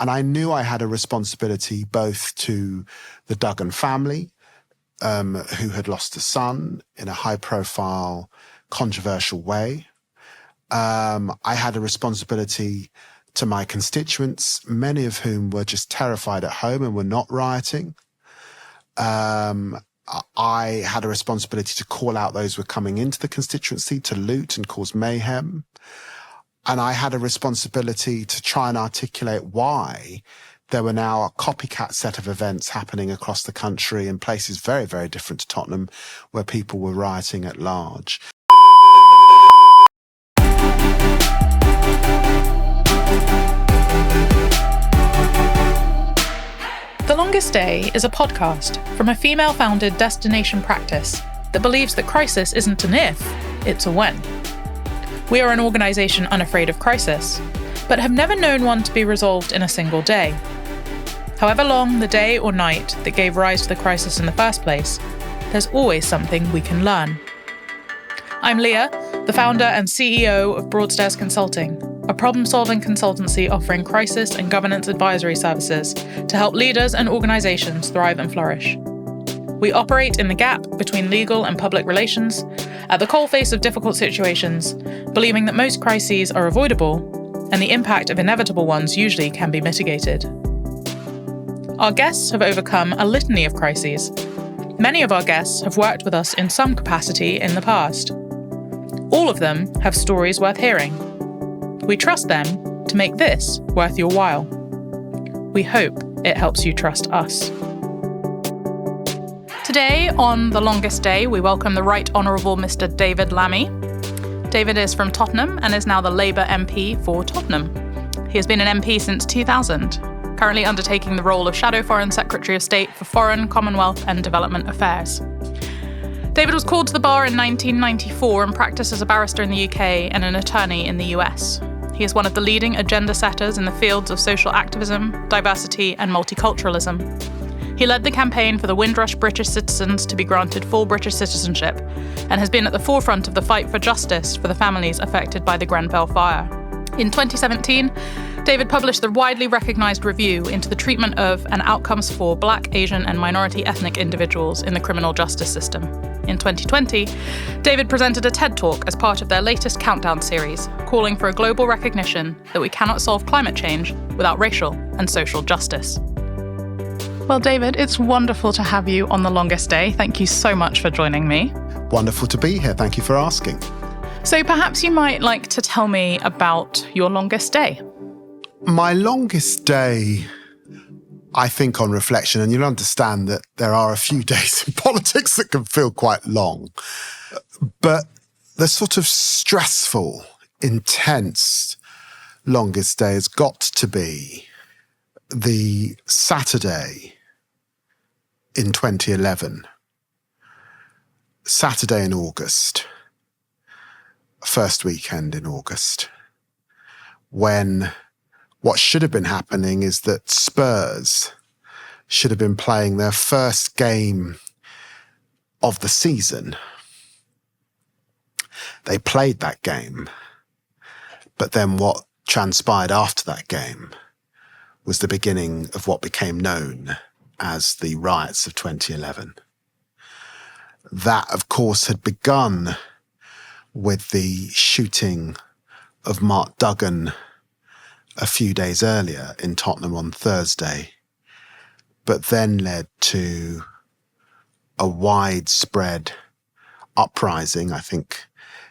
And I knew I had a responsibility both to the Duggan family, who had lost a son in a high-profile, controversial way. I had a responsibility to my constituents, many of whom were just terrified at home and were not rioting. I had a responsibility to call out those who were coming into the constituency to loot and cause mayhem. And I had a responsibility to try and articulate why there were now a copycat set of events happening across the country in places very, very different to Tottenham, where people were rioting at large. The Longest Day is a podcast from a female-founded destination practice that believes that crisis isn't an if, it's a when. We are an organisation unafraid of crisis, but have never known one to be resolved in a single day. However long the day or night that gave rise to the crisis in the first place, there's always something we can learn. I'm Leah, the founder and CEO of Broadstairs Consulting, a problem-solving consultancy offering crisis and governance advisory services to help leaders and organisations thrive and flourish. We operate in the gap between legal and public relations, at the coalface of difficult situations, believing that most crises are avoidable and the impact of inevitable ones usually can be mitigated. Our guests have overcome a litany of crises. Many of our guests have worked with us in some capacity in the past. All of them have stories worth hearing. We trust them to make this worth your while. We hope it helps you trust us. Today, on The Longest Day, we welcome the Right Honourable Mr. David Lammy. David is from Tottenham and is now the Labour MP for Tottenham. He has been an MP since 2000, currently undertaking the role of Shadow Foreign Secretary of State for Foreign, Commonwealth and Development Affairs. David was called to the bar in 1994 and practiced as a barrister in the UK and an attorney in the US. He is one of the leading agenda setters in the fields of social activism, diversity and multiculturalism. He led the campaign for the Windrush British citizens to be granted full British citizenship and has been at the forefront of the fight for justice for the families affected by the Grenfell fire. In 2017, David published the widely recognised review into the treatment of and outcomes for Black, Asian and minority ethnic individuals in the criminal justice system. In 2020, David presented a TED Talk as part of their latest Countdown series, calling for a global recognition that we cannot solve climate change without racial and social justice. Well, David, it's wonderful to have you on The Longest Day. Thank you so much for joining me. Wonderful to be here. Thank you for asking. So perhaps you might like to tell me about your longest day. My longest day, I think on reflection, and you'll understand that there are a few days in politics that can feel quite long, but the sort of stressful, intense longest day has got to be the Saturday in 2011. Saturday in August, first weekend in August, when what should have been happening is that Spurs should have been playing their first game of the season. They played that game, but then what transpired after that game was the beginning of what became known as the Riots of 2011. That, of course, had begun with the shooting of Mark Duggan a few days earlier in Tottenham on Thursday, but then led to a widespread uprising, I think,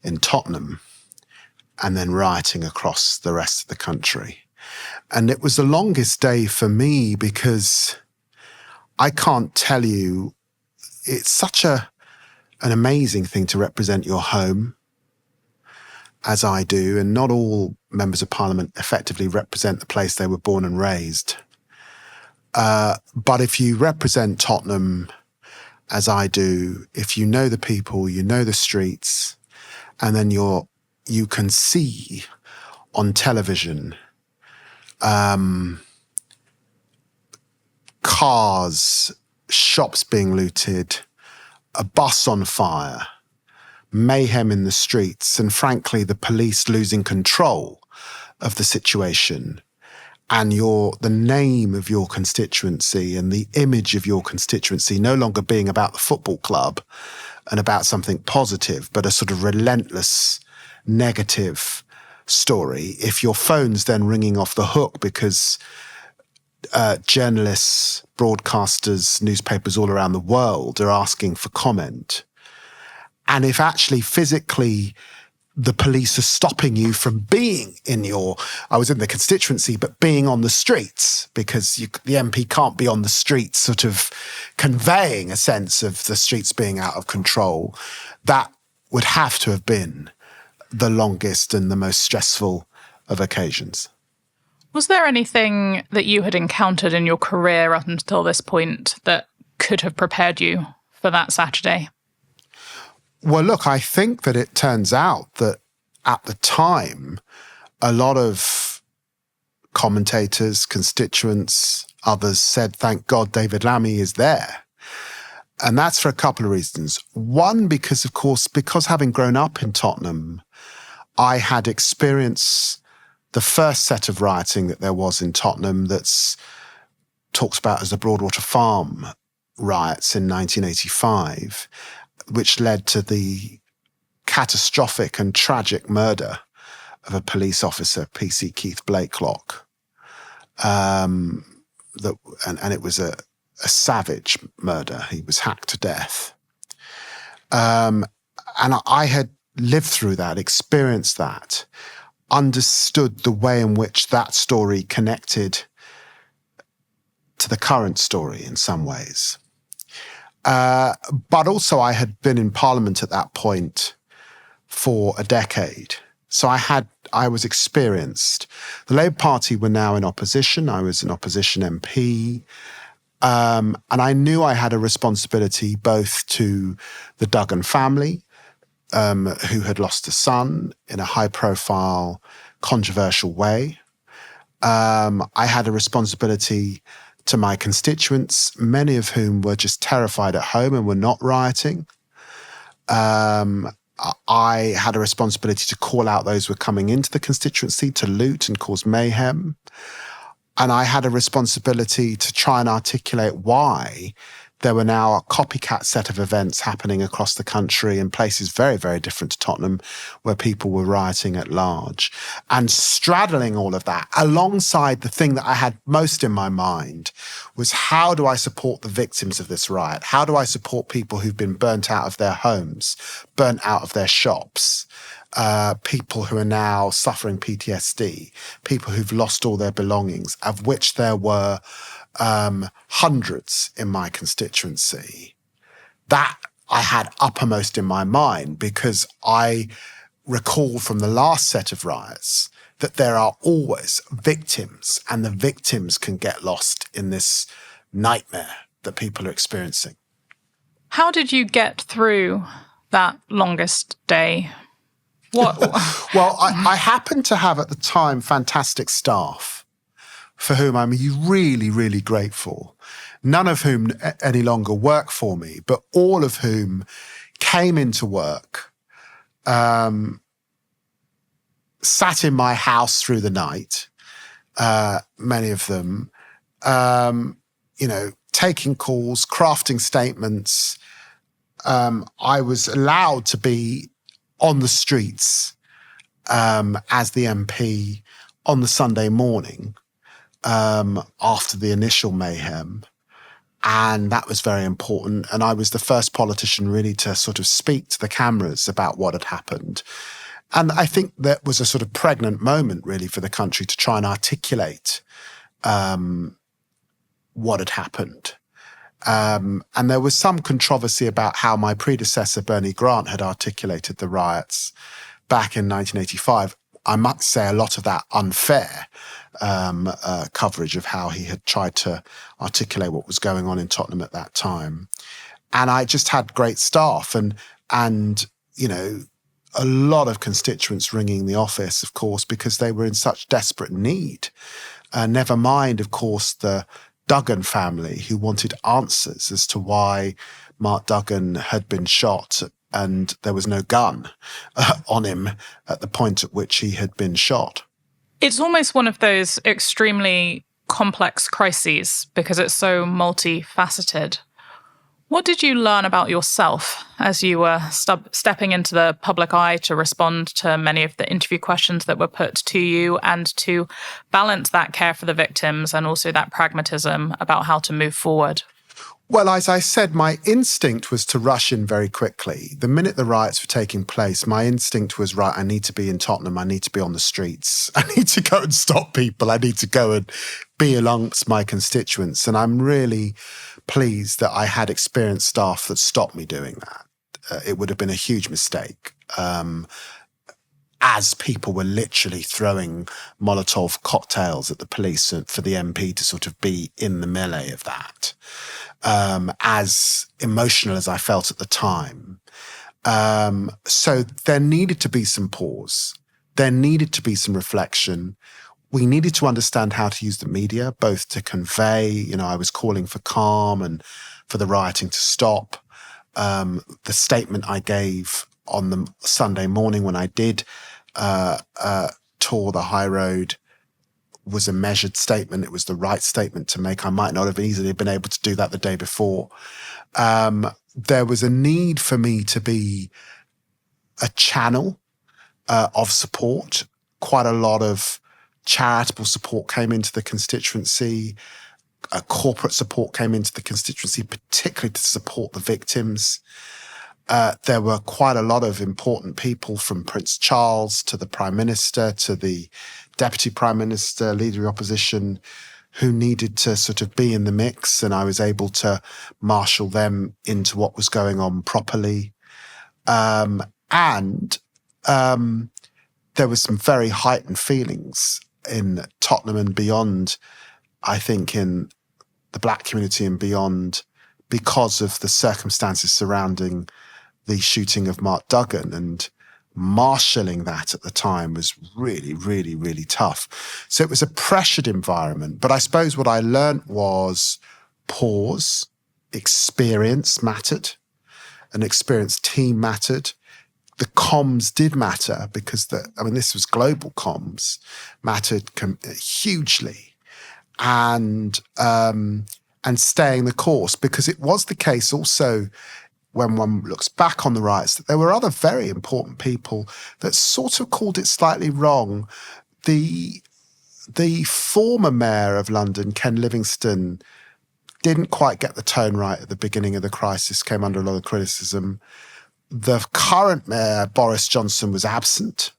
in Tottenham, and then rioting across the rest of the country. And it was the longest day for me because I can't tell you, it's such an amazing thing to represent your home, as I do, and not all members of parliament effectively represent the place they were born and raised. But if you represent Tottenham, as I do, if you know the people, you know the streets, and then you can see on television cars, shops being looted, a bus on fire, mayhem in the streets, and frankly, the police losing control of the situation and the name of your constituency and the image of your constituency no longer being about the football club and about something positive, but a sort of relentless negative story, if your phone's then ringing off the hook because journalists, broadcasters, newspapers all around the world are asking for comment, and if actually physically the police are stopping you from being I was in the constituency, but being on the streets, because the MP can't be on the streets sort of conveying a sense of the streets being out of control, that would have to have been the longest and the most stressful of occasions. Was there anything that you had encountered in your career up until this point that could have prepared you for that Saturday? Well, look, I think that it turns out that at the time, a lot of commentators, constituents, others said, thank God David Lammy is there. And that's for a couple of reasons. One, because, of course, because having grown up in Tottenham, I had experienced the first set of rioting that there was in Tottenham that's talked about as the Broadwater Farm riots in 1985, which led to the catastrophic and tragic murder of a police officer, PC Keith Blakelock. And it was a savage murder. He was hacked to death. And I had lived through that, experienced that, understood the way in which that story connected to the current story in some ways. But also I had been in Parliament at that point for a decade. So I was experienced. The Labour Party were now in opposition. I was an opposition MP. And I knew I had a responsibility both to the Duggan family, who had lost a son in a high-profile, controversial way. I had a responsibility to my constituents, many of whom were just terrified at home and were not rioting. I had a responsibility to call out those who were coming into the constituency to loot and cause mayhem. And I had a responsibility to try and articulate why there were now a copycat set of events happening across the country in places very, very different to Tottenham, where people were rioting at large. And straddling all of that, alongside the thing that I had most in my mind, was how do I support the victims of this riot? How do I support people who've been burnt out of their homes, burnt out of their shops, people who are now suffering PTSD, people who've lost all their belongings, of which there were hundreds in my constituency. That I had uppermost in my mind, because I recall from the last set of riots that there are always victims, and the victims can get lost in this nightmare that people are experiencing. How did you get through that longest day? What? Well, I happened to have at the time fantastic staff for whom I'm really, really grateful. None of whom any longer work for me, but all of whom came into work, sat in my house through the night, many of them, taking calls, crafting statements. I was allowed to be on the streets as the MP on the Sunday morning after the initial mayhem. And that was very important. And I was the first politician really to sort of speak to the cameras about what had happened. And I think that was a sort of pregnant moment really for the country to try and articulate what had happened. And there was some controversy about how my predecessor, Bernie Grant, had articulated the riots back in 1985. I must say a lot of that unfair coverage of how he had tried to articulate what was going on in Tottenham at that time. And I just had great staff and a lot of constituents ringing the office, of course, because they were in such desperate need. Never mind, of course, the Duggan family who wanted answers as to why Mark Duggan had been shot and there was no gun on him at the point at which he had been shot. It's almost one of those extremely complex crises because it's so multifaceted. What did you learn about yourself as you were stepping into the public eye to respond to many of the interview questions that were put to you and to balance that care for the victims and also that pragmatism about how to move forward? Well, as I said, my instinct was to rush in very quickly. The minute the riots were taking place, my instinct was, right, I need to be in Tottenham. I need to be on the streets. I need to go and stop people. I need to go and be amongst my constituents. And I'm really pleased that I had experienced staff that stopped me doing that. It would have been a huge mistake. As people were literally throwing Molotov cocktails at the police for the MP to sort of be in the melee of that. As emotional as I felt at the time. So there needed to be some pause. There needed to be some reflection. We needed to understand how to use the media, both to convey, I was calling for calm and for the rioting to stop. The statement I gave on the Sunday morning when I did tour the High Road was a measured statement. It was the right statement to make. I might not have easily been able to do that the day before. There was a need for me to be a channel of support. Quite a lot of charitable support came into the constituency. Corporate support came into the constituency, particularly to support the victims. There were quite a lot of important people, from Prince Charles to the Prime Minister to the Deputy Prime Minister, Leader of the Opposition, who needed to sort of be in the mix, and I was able to marshal them into what was going on properly. And there was some very heightened feelings in Tottenham and beyond, I think in the Black community and beyond, because of the circumstances surrounding the shooting of Mark Duggan, and marshalling that at the time was really, really, really tough. So it was a pressured environment. But I suppose what I learnt was pause, experience mattered, an experienced team mattered. The comms did matter because this was global comms, mattered hugely. And staying the course, because it was the case also, when one looks back on the riots, that there were other very important people that sort of called it slightly wrong. The former mayor of London, Ken Livingstone, didn't quite get the tone right at the beginning of the crisis, came under a lot of criticism. The current mayor, Boris Johnson, was absent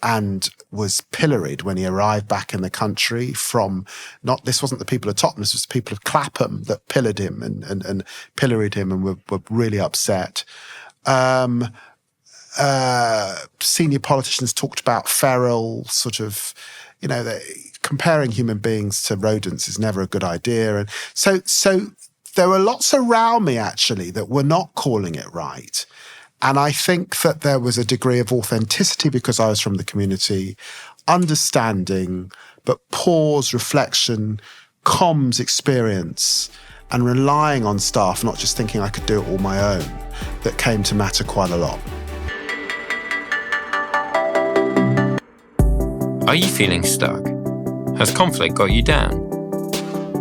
and was pilloried when he arrived back in the country from this wasn't the people of Tottenham, this was the people of Clapham that pillared him and pilloried him and were really upset. Senior politicians talked about feral sort of, comparing human beings to rodents is never a good idea. And so there were lots around me actually that were not calling it right. And I think that there was a degree of authenticity because I was from the community, understanding, but pause, reflection, comms experience, and relying on staff, not just thinking I could do it all my own, that came to matter quite a lot. Are you feeling stuck? Has conflict got you down?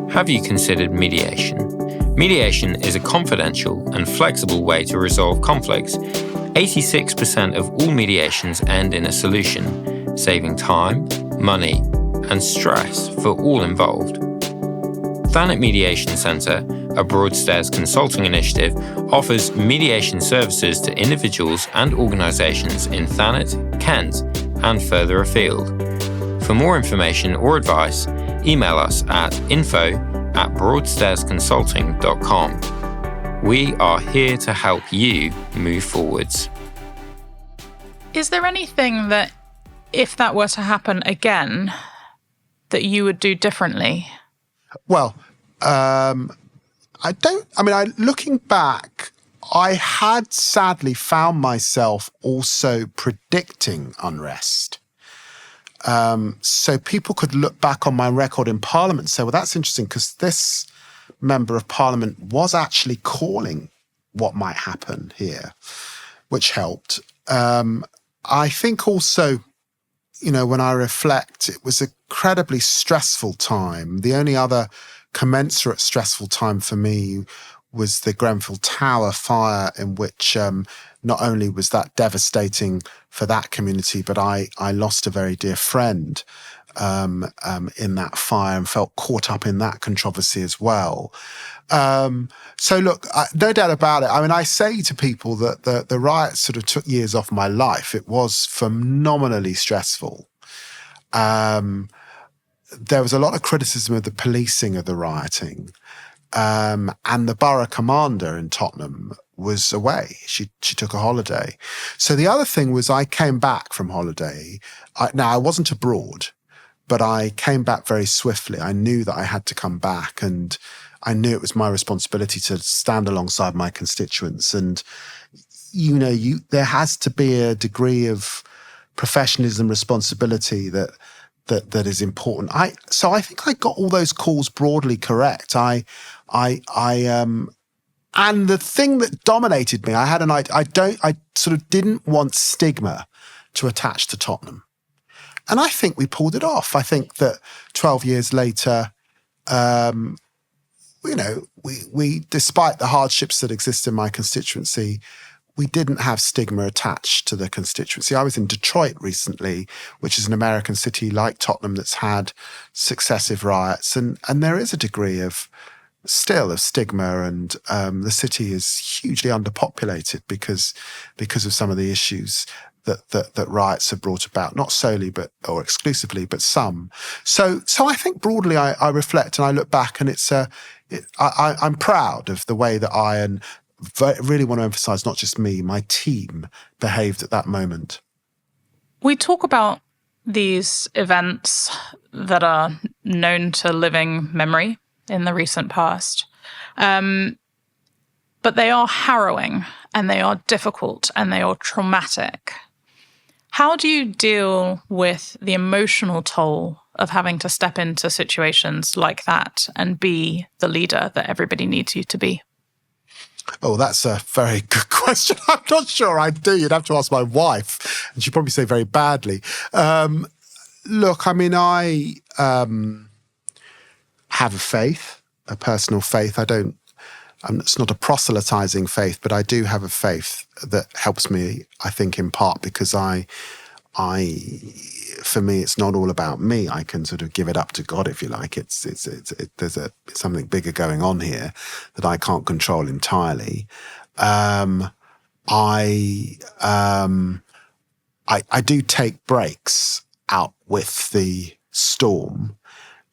Have you considered mediation? Mediation is a confidential and flexible way to resolve conflicts. 86% of all mediations end in a solution, saving time, money, and stress for all involved. Thanet Mediation Centre, a Broadstairs consulting initiative, offers mediation services to individuals and organisations in Thanet, Kent, and further afield. For more information or advice, email us at info@broadstairsconsulting.com. We are here to help you move forwards. Is there anything that, if that were to happen again, that you would do differently? Well, looking back, I had sadly found myself also predicting unrest. So people could look back on my record in Parliament and say, well, that's interesting because this Member of Parliament was actually calling what might happen here, which helped. I think also when I reflect, it was an incredibly stressful time. The only other commensurate stressful time for me was the Grenfell Tower fire, in which not only was that devastating for that community, but I lost a very dear friend in that fire and felt caught up in that controversy as well. So look, no doubt about it. I mean, I say to people that the riots sort of took years off my life. It was phenomenally stressful. There was a lot of criticism of the policing of the rioting. And the borough commander in Tottenham was away. She took a holiday. So the other thing was I came back from holiday. Now, I wasn't abroad, but I came back very swiftly. I knew that I had to come back, and I knew it was my responsibility to stand alongside my constituents. And, there has to be a degree of professionalism, responsibility that is important. So I think I got all those calls broadly correct. And the thing that dominated me, I sort of didn't want stigma to attach to Tottenham. And I think we pulled it off. I think that 12 years later, we despite the hardships that exist in my constituency, we didn't have stigma attached to the constituency. I was in Detroit recently, which is an American city like Tottenham that's had successive riots. And there is a degree of stigma, and the city is hugely underpopulated because of some of the issues that riots have brought about, not solely or exclusively, but some. So I think broadly I reflect and I look back, and I'm proud of the way that I really want to emphasize not just me, my team behaved at that moment. We talk about these events that are known to living memory in the recent past, but they are harrowing and they are difficult and they are traumatic. How do you deal with the emotional toll of having to step into situations like that and be the leader that everybody needs you to be? Oh, that's a very good question. I'm not sure I do. You'd have to ask my wife, and she'd probably say very badly. Look, I mean, I have a faith, a personal faith. It's not a proselytizing faith, but I do have a faith that helps me, I think, in part because for me, it's not all about me. I can sort of give it up to God, if you like. There's something bigger going on here that I can't control entirely. I do take breaks out with the storm,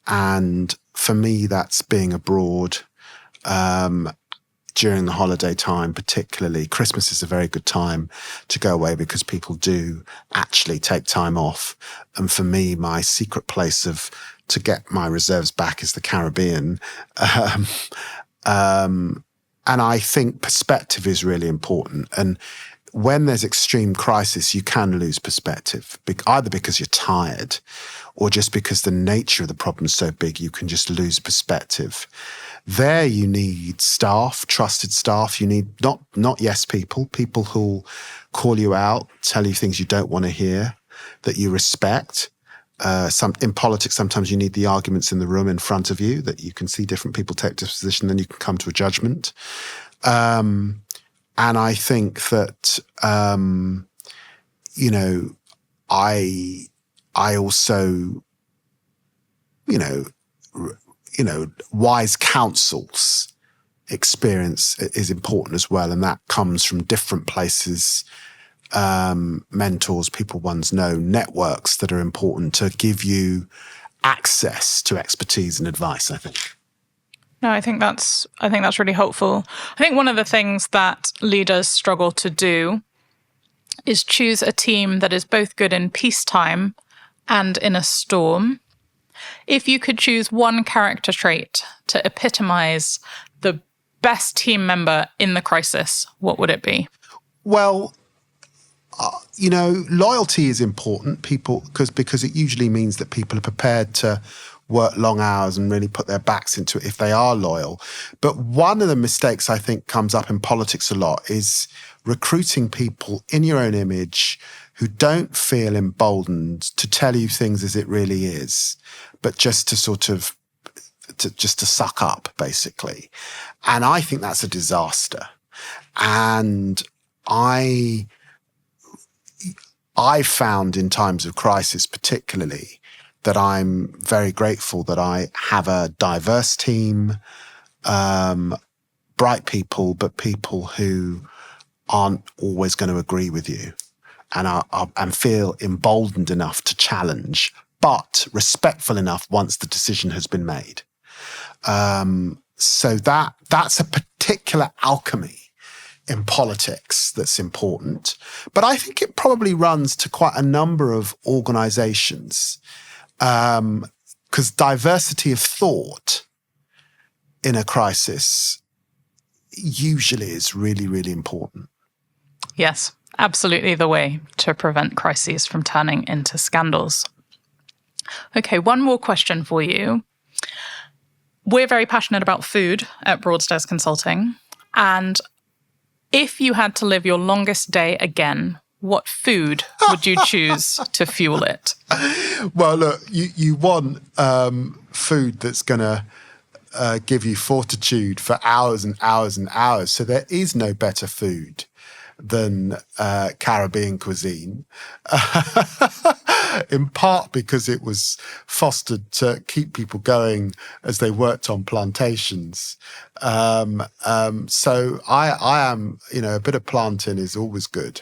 and for me, that's being abroad. During the holiday time, particularly, Christmas is a very good time to go away because people do actually take time off. And for me, my secret place to get my reserves back is the Caribbean. And I think perspective is really important. And when there's extreme crisis, you can lose perspective, either because you're tired or just because the nature of the problem is so big, you can just lose perspective. There you need staff, trusted staff. You need not yes people who'll call you out, tell you things you don't want to hear, that you respect. In politics, sometimes you need the arguments in the room in front of you, that you can see different people take this position, then you can come to a judgment. And I think that, I also, wise counsel's experience is important as well. And that comes from different places, mentors, people one's know, networks that are important to give you access to expertise and advice, I think. No, I think that's really helpful. I think one of the things that leaders struggle to do is choose a team that is both good in peacetime and in a storm. If you could choose one character trait to epitomize the best team member in the crisis, what would it be? Well, loyalty is important. Because it usually means that people are prepared to work long hours and really put their backs into it if they are loyal. But one of the mistakes I think comes up in politics a lot is recruiting people in your own image who don't feel emboldened to tell you things as it really is, but just to sort of, to suck up, basically. And I think that's a disaster. And I found in times of crisis particularly that I'm very grateful that I have a diverse team, bright people, but people who aren't always going to agree with you and feel emboldened enough to challenge, but respectful enough once the decision has been made. So that's a particular alchemy in politics that's important. But I think it probably runs to quite a number of organizations, because diversity of thought in a crisis usually is really, really important. Yes, absolutely the way to prevent crises from turning into scandals. Okay, one more question for you. We're very passionate about food at Broadstairs Consulting. And if you had to live your longest day again, what food would you choose to fuel it? Well, look, you want food that's going to give you fortitude for hours and hours and hours. So there is no better food than Caribbean cuisine, in part because it was fostered to keep people going as they worked on plantations. So I am, a bit of plantain is always good.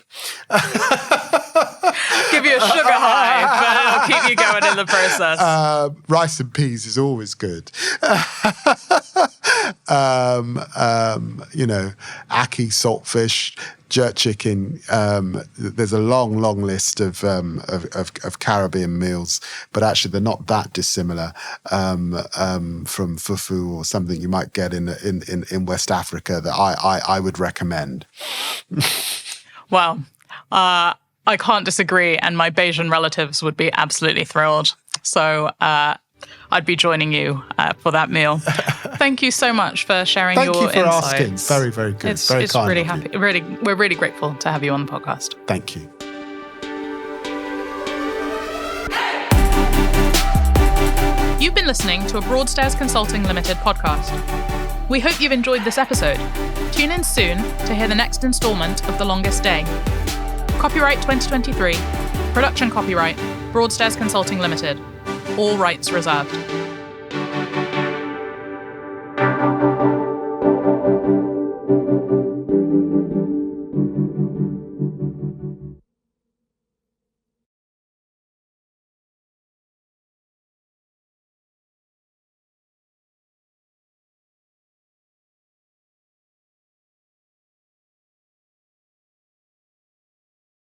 Give you a sugar high, but it'll keep you going in the process. Rice and peas is always good. Ackee, saltfish, jerk chicken. There's a long list of Caribbean meals, but actually they're not that dissimilar from fufu or something you might get in West Africa that I would recommend. Wow. I can't disagree, and my Bayesian relatives would be absolutely thrilled. So I'd be joining you for that meal. Thank you so much for sharing your insights. Thank you for asking. Very, very good. It's very kind really of happy. you. We're really grateful to have you on the podcast. Thank you. You've been listening to a Broadstairs Consulting Limited podcast. We hope you've enjoyed this episode. Tune in soon to hear the next instalment of The Longest Day. Copyright 2023. Production copyright Broadstairs Consulting Limited. All rights reserved.